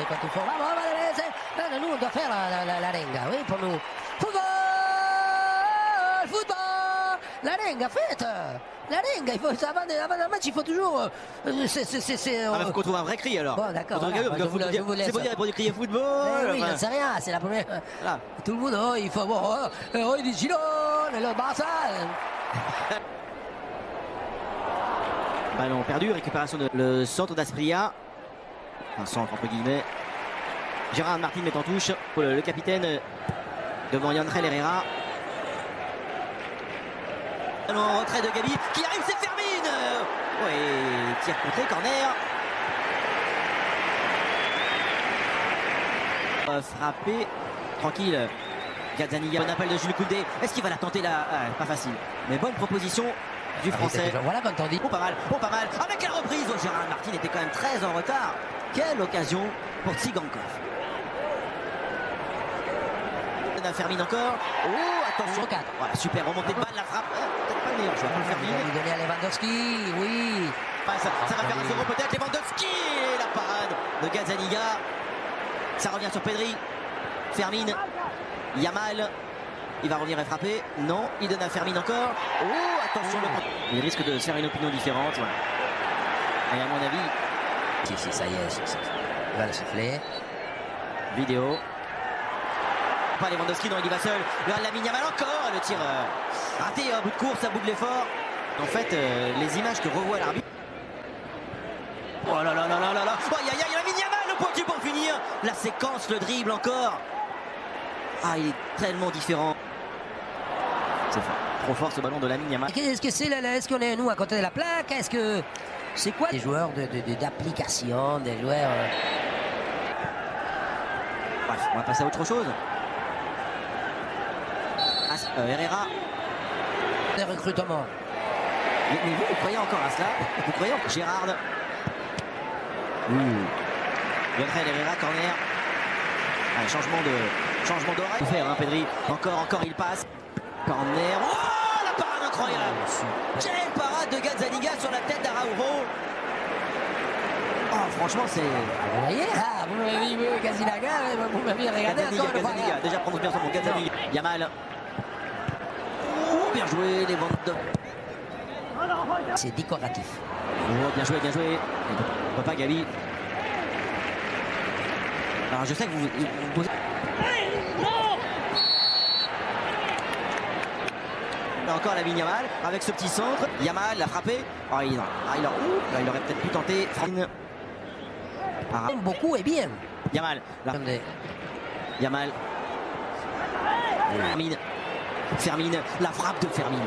c'est quand il faut. Nous, on doit faire la renga, oui, pour nous. Football! Football! La renga, faites! La renga, il faut, avant le match, il faut toujours. Il faut qu'on trouve un vrai cri alors. Bon, d'accord. C'est pour dire crier football. Oui, j'en sais rien, c'est la première. Voilà. Tout le monde, oh, il faut voir. Oh, il dit Girone, le Barça. Ballon perdu, récupération de le centre d'Asprilla. Un centre entre guillemets. Gérard Martin met en touche pour le capitaine devant Yandrel Herrera. En retrait de Gabi qui arrive, c'est Fermine. Oui, tir contré, corner. Frappé, tranquille. Gazzaniga, bon appel de Jules Koundé. Est-ce qu'il va la tenter là? Pas facile, mais bonne proposition du français. Voilà quand on dit. Oh, pas mal, avec la reprise. Oh, Gérard Martin était quand même très en retard. Quelle occasion pour Tsigankov. Fermine encore. Oh, attention. Voilà, super remontée de balle, la frappe. Peut-être pas le meilleur joueur pour Fermine. Il donnait à Lewandowski, oui. Ça va faire un 0 peut-être. Lewandowski et la parade de Gazzaniga. Ça revient sur Pedri. Fermine. Yamal. Il va revenir et frapper. Non, il donne à Fermine encore. Oh, attention. Il risque de se faire une opinion différente. Voilà. Et à mon avis. Si, ça y est. Il va le souffler. Vidéo. Pas Lewandowski, non, il y va seul. Lamine Yamal encore. Le tir raté à bout de course, à bout de l'effort. En fait, les images que revoit l'arbitre. Oh là là là là là là. Oh, aïe aïe aïe, Lamine Yamal, le pointu pour finir. La séquence, le dribble encore. Ah, il est tellement différent. C'est fort. Trop fort ce ballon de Lamine Yamal. Est-ce que c'est est-ce qu'on est nous à côté de la plaque? Est-ce que c'est quoi des joueurs d'application, des joueurs Bref, on va passer à autre chose. Herrera. Des recrutements. Mais vous croyez encore à cela? Vous croyez encore Gérard? Yandrel Herrera, corner. Allez, changement d'oreille. Il faire, hein, Pedri. Encore, il passe. Corner. Oh, la parade incroyable. Quelle parade de Gazzaniga sur la tête d'Araujo. Oh, franchement, c'est. Vous voyez, vous m'avez vu Gazzaniga, vous m'avez regardé encore une fois. Gazzaniga, déjà prendre bien son nom. Gazzaniga. Yamal. Oh, bien joué, les bandes. C'est décoratif. Oh, bien joué. Papa Gabi. Alors je sais que vous posez. Encore la ligne Yamal avec ce petit centre. Yamal l'a frappé. Oh, il aurait peut-être pu tenter. Beaucoup et bien. Yamal. Yamal. Fermine. La frappe de Fermine.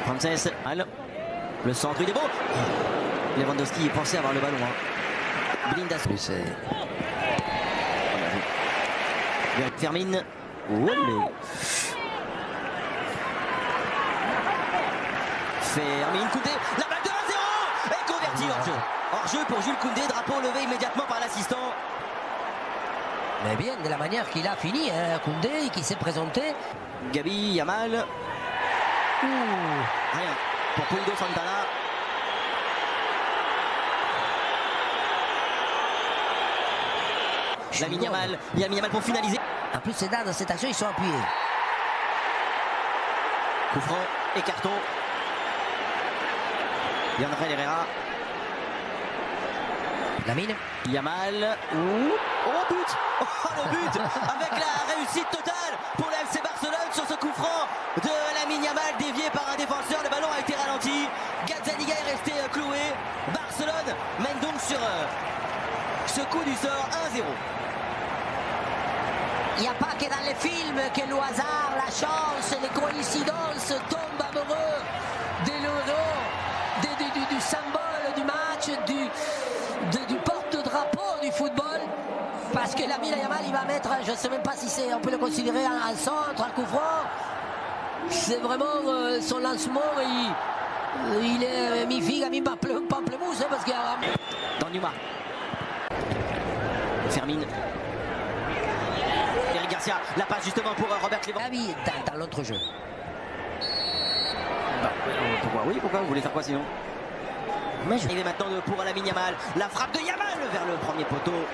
Frances. Le centre, il est bon. Lewandowski pensait avoir le ballon. Blindas. Fermine. Fermine Koundé. La balle de 1-0 est convertie hors-jeu. Hors-jeu pour Jules Koundé. Drapeau levé immédiatement par l'assistant. Mais bien, de la manière qu'il a fini, hein, Koundé, qui s'est présenté. Gabi, Yamal. Rien pour Pulido Santana. Lamine Yamal pour finaliser. En plus, c'est dans cette action, ils sont appuyés. Coup franc et carton. Yandrel Herrera. Lamine. Yamal. Oh, but. Oh, le but avec la réussite totale pour le FC Barcelone sur ce coup franc de Lamine Yamal dévié par un défenseur. Le ballon a été ralenti. Gazzaniga est resté cloué. Barcelone mène donc sur ce coup du sort 1-0. Il n'y a pas que dans les films que le hasard, la chance, les coïncidences tombent amoureux de l'euro, du symbole du match, du porte-drapeau du football. Parce que Lamine Yamal, il va mettre, je ne sais même pas si c'est, on peut le considérer un centre, un coup franc. C'est vraiment son lancement, il est mi-figue, mi-pamplemousse, parce qu'il y a... Dans Numa. Fermine. Eric Garcia, la passe justement pour Robert Lewandowski. Dans l'autre jeu. Pourquoi vous voulez faire quoi sinon? Mais je... Il est maintenant pour Lamine Yamal. La frappe de Yamal vers le premier poteau.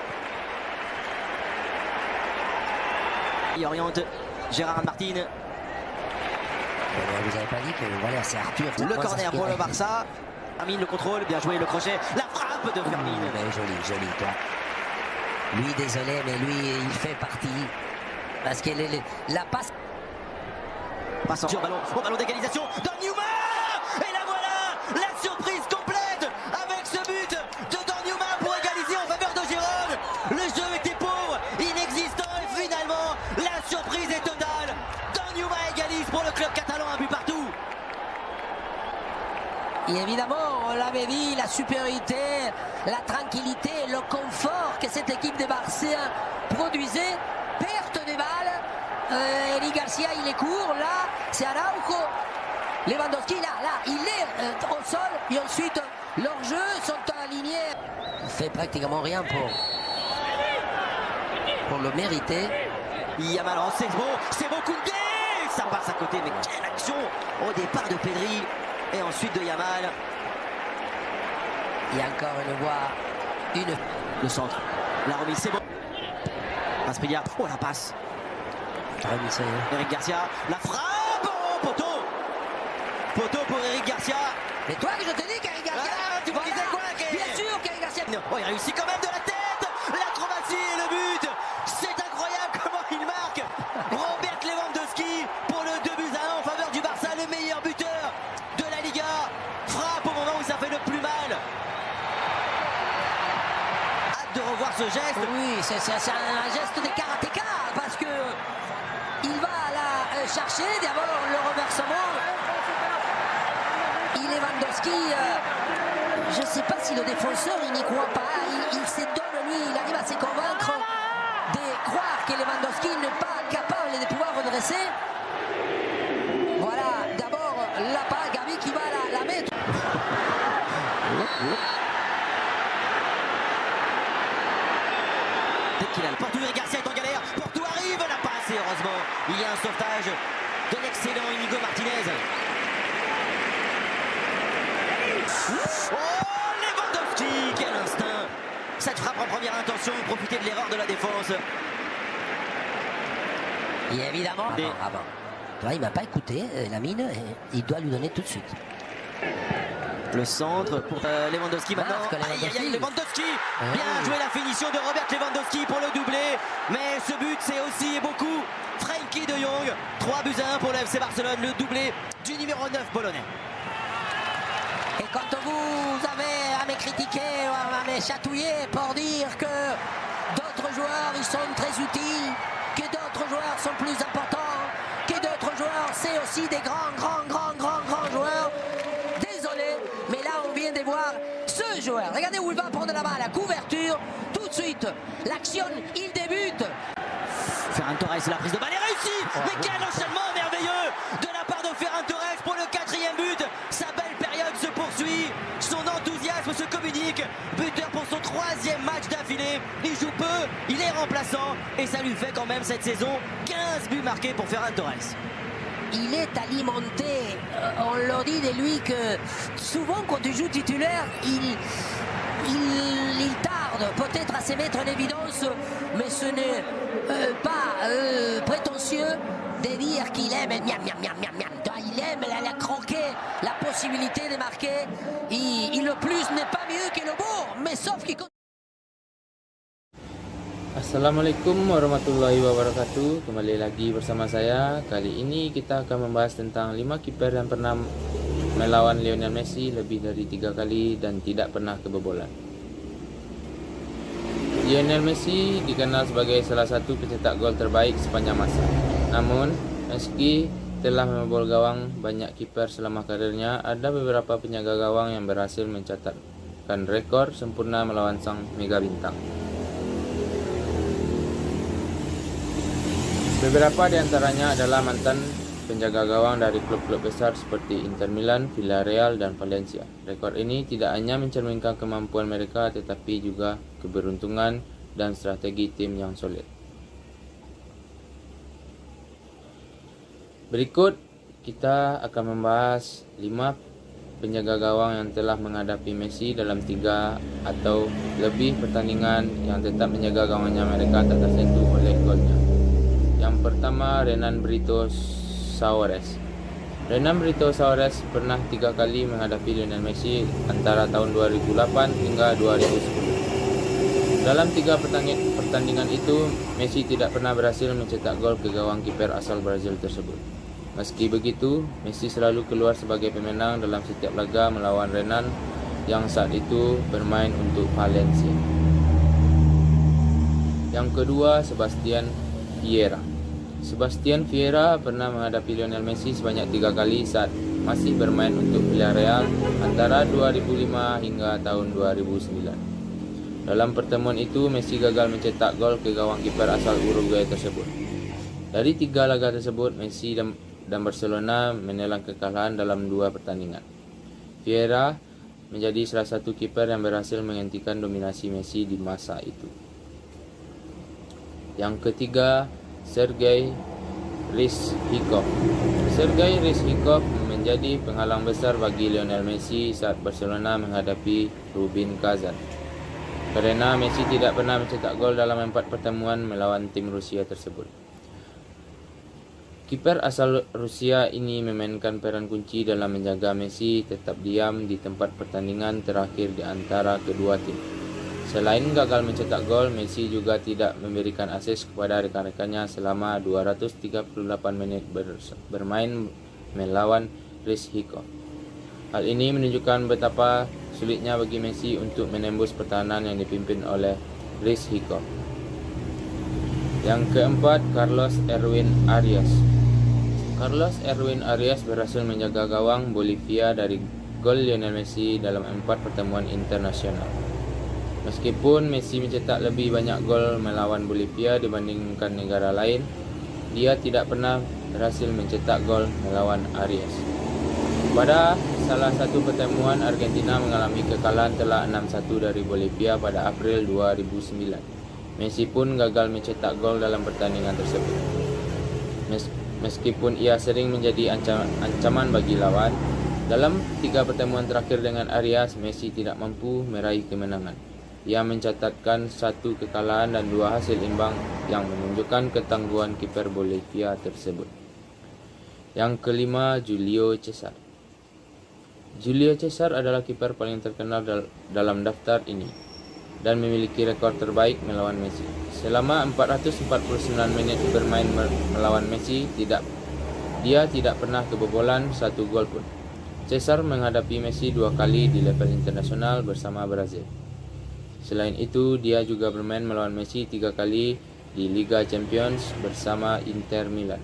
Il oriente Gérard Martin. Vous n'avez pas dit que voilà, c'est Arthur. Le corner pour le Barça. Fermin le contrôle, bien joué le crochet. La frappe de Fermin. Mais joli, toi. Lui, désolé, mais lui, il fait partie. Parce que la passe. Passant au ballon d'égalisation. Donnarumma. Et la voilà, la surprise complète avec ce but de Donnarumma pour égaliser en faveur de Gérone. Le jeu était pauvre, inexistant et finalement la surprise est totale. Donnarumma égalise pour le club catalan, un but partout. Et évidemment, on l'avait dit, la supériorité, la tranquillité, le confort que cette équipe des Barçaiens produisait. Perte des balles. Eric Garcia, il est court. Là, c'est Araujo. Lewandowski, là, il est au sol. Et ensuite, leurs jeux sont alignés. Il fait pratiquement rien pour le mériter. Yamal, c'est bon Koundé. Ça passe à côté, mais quelle action au départ de Pedri. Et ensuite de Yamal. Il y a encore le centre. La remise, c'est bon. Asprilla, oh la passe. Eric Garcia, la frappe, oh, poteau pour Eric Garcia. Mais toi que je te dis qu'Eric Garcia, tu me disais quoi bien sûr qu'Eric Garcia. Oh, il réussit quand même de la tête, l'acrobatie et le but. C'est incroyable comment il marque. Robert Lewandowski pour le 2-1 en faveur du Barça, le meilleur buteur de la Liga. Frappe au moment où ça fait le plus mal. Hâte de revoir ce geste. Oui, c'est un geste de karatéka parce que il va la chercher d'abord le reversement. Et Lewandowski, je ne sais pas si le défenseur il n'y croit pas. Il se donne lui, il arrive à se convaincre de croire que Lewandowski n'est pas capable de pouvoir redresser. Voilà, d'abord là-bas Gavi qui va la mettre. Dès qu'il a le Porto, Eric Garcia est en galère. Porto arrive, la passe et heureusement, il y a un sauvetage de l'excellent Inigo Martinez. Oh, Lewandowski, quel instinct. Cette frappe en première intention, profiter de l'erreur de la défense. Et évidemment, avant. Toi, il ne m'a pas écouté, Lamine, il doit lui donner tout de suite. Le centre pour Lewandowski maintenant. Lewandowski. Bien joué la finition de Robert Lewandowski pour le doublé. Mais ce but, c'est aussi beaucoup Frenkie de Jong. 3-1 pour le FC Barcelone, le doublé du numéro 9 polonais. Et quand vous avez à me critiquer ou à me chatouiller pour dire que d'autres joueurs ils sont très utiles, que d'autres joueurs sont plus importants, que d'autres joueurs c'est aussi des grands joueurs, désolé, mais là on vient de voir ce joueur. Regardez où il va prendre la balle, la couverture, tout de suite, l'action, il débute. Ferran Torres, la prise de balle est réussie. Mais quel enchaînement merveilleux de la part de Ferran Torres pour le 4e but. Sa belle période se poursuit, son enthousiasme se communique. Buteur pour son 3e match d'affilée. Il joue peu, il est remplaçant et ça lui fait quand même cette saison 15 buts marqués pour Ferran Torres. Il est alimenté, on leur dit de lui que souvent quand tu joues titulaire, il tarde peut-être à se mettre en évidence, mais ce n'est pas prétentieux de dire qu'il aime il aime la croquer, la possibilité de marquer, et le plus n'est pas mieux que le beau, mais sauf qu'il... Assalamualaikum warahmatullahi wabarakatuh. Kembali lagi bersama saya. Kali ini kita akan membahas tentang 5 kiper yang pernah melawan Lionel Messi lebih dari 3 kali dan tidak pernah kebobolan. Lionel Messi dikenal sebagai salah satu pencetak gol terbaik sepanjang masa. Namun, meski telah membobol gawang banyak kiper selama karirnya, ada beberapa penjaga gawang yang berhasil mencatatkan rekor sempurna melawan sang mega bintang. Beberapa di antaranya adalah mantan penjaga gawang dari klub-klub besar seperti Inter Milan, Villarreal, dan Valencia. Rekor ini tidak hanya mencerminkan kemampuan mereka tetapi juga keberuntungan dan strategi tim yang solid. Berikut kita akan membahas 5 penjaga gawang yang telah menghadapi Messi dalam 3 atau lebih pertandingan yang tetap menjaga gawangnya mereka tak tersentuh oleh golnya. Yang pertama, Renan Brito Saores. Renan Brito Saores pernah 3 kali menghadapi Lionel Messi antara tahun 2008 hingga 2010. Dalam 3 pertandingan itu, Messi tidak pernah berhasil mencetak gol ke gawang kiper asal Brazil tersebut. Meski begitu, Messi selalu keluar sebagai pemenang dalam setiap laga melawan Renan yang saat itu bermain untuk Valencia. Yang kedua, Sebastian Vieira. Sebastian Vieira pernah menghadapi Lionel Messi sebanyak 3 kali saat masih bermain untuk Villarreal antara 2005 hingga tahun 2009. Dalam pertemuan itu, Messi gagal mencetak gol ke gawang kiper asal Uruguay tersebut. Dari 3 laga tersebut, Messi dan Barcelona menelan kekalahan dalam 2 pertandingan. Vieira menjadi salah satu kiper yang berhasil menghentikan dominasi Messi di masa itu. Yang ketiga, Sergei Rizhikov. Sergei Rizhikov menjadi penghalang besar bagi Lionel Messi saat Barcelona menghadapi Rubin Kazan. Karena Messi tidak pernah mencetak gol dalam 4 pertemuan melawan tim Rusia tersebut. Kiper asal Rusia ini memainkan peran kunci dalam menjaga Messi tetap diam di tempat pertandingan terakhir di antara kedua tim. Selain gagal mencetak gol, Messi juga tidak memberikan asis kepada rekan-rekannya selama 238 menit bermain melawan Rizhikov. Hal ini menunjukkan betapa sulitnya bagi Messi untuk menembus pertahanan yang dipimpin oleh Rizhikov. Yang keempat, Carlos Erwin Arias. Carlos Erwin Arias berhasil menjaga gawang Bolivia dari gol Lionel Messi dalam 4 pertemuan internasional. Meskipun Messi mencetak lebih banyak gol melawan Bolivia dibandingkan negara lain, dia tidak pernah berhasil mencetak gol melawan Arias. Pada salah satu pertemuan, Argentina mengalami kekalahan telak 6-1 dari Bolivia pada April 2009. Messi pun gagal mencetak gol dalam pertandingan tersebut. Meskipun ia sering menjadi ancaman bagi lawan, dalam 3 pertemuan terakhir dengan Arias, Messi tidak mampu meraih kemenangan. Ia mencatatkan 1 kekalahan dan 2 hasil imbang yang menunjukkan ketangguhan kiper Bolivia tersebut. Yang kelima, Julio Cesar. Julio Cesar adalah kiper paling terkenal dalam daftar ini dan memiliki rekor terbaik melawan Messi. Selama 449 menit bermain melawan Messi, dia tidak pernah kebobolan 1 gol pun. Cesar menghadapi Messi 2 kali di level internasional bersama Brazil. Selain itu, dia juga bermain melawan Messi 3 kali di Liga Champions bersama Inter Milan.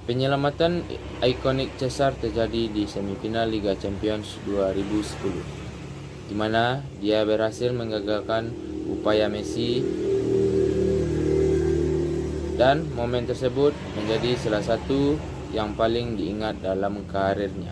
Penyelamatan ikonik Cesar terjadi di semifinal Liga Champions 2010, di mana dia berhasil menggagalkan upaya Messi, dan momen tersebut menjadi salah satu yang paling diingat dalam karirnya.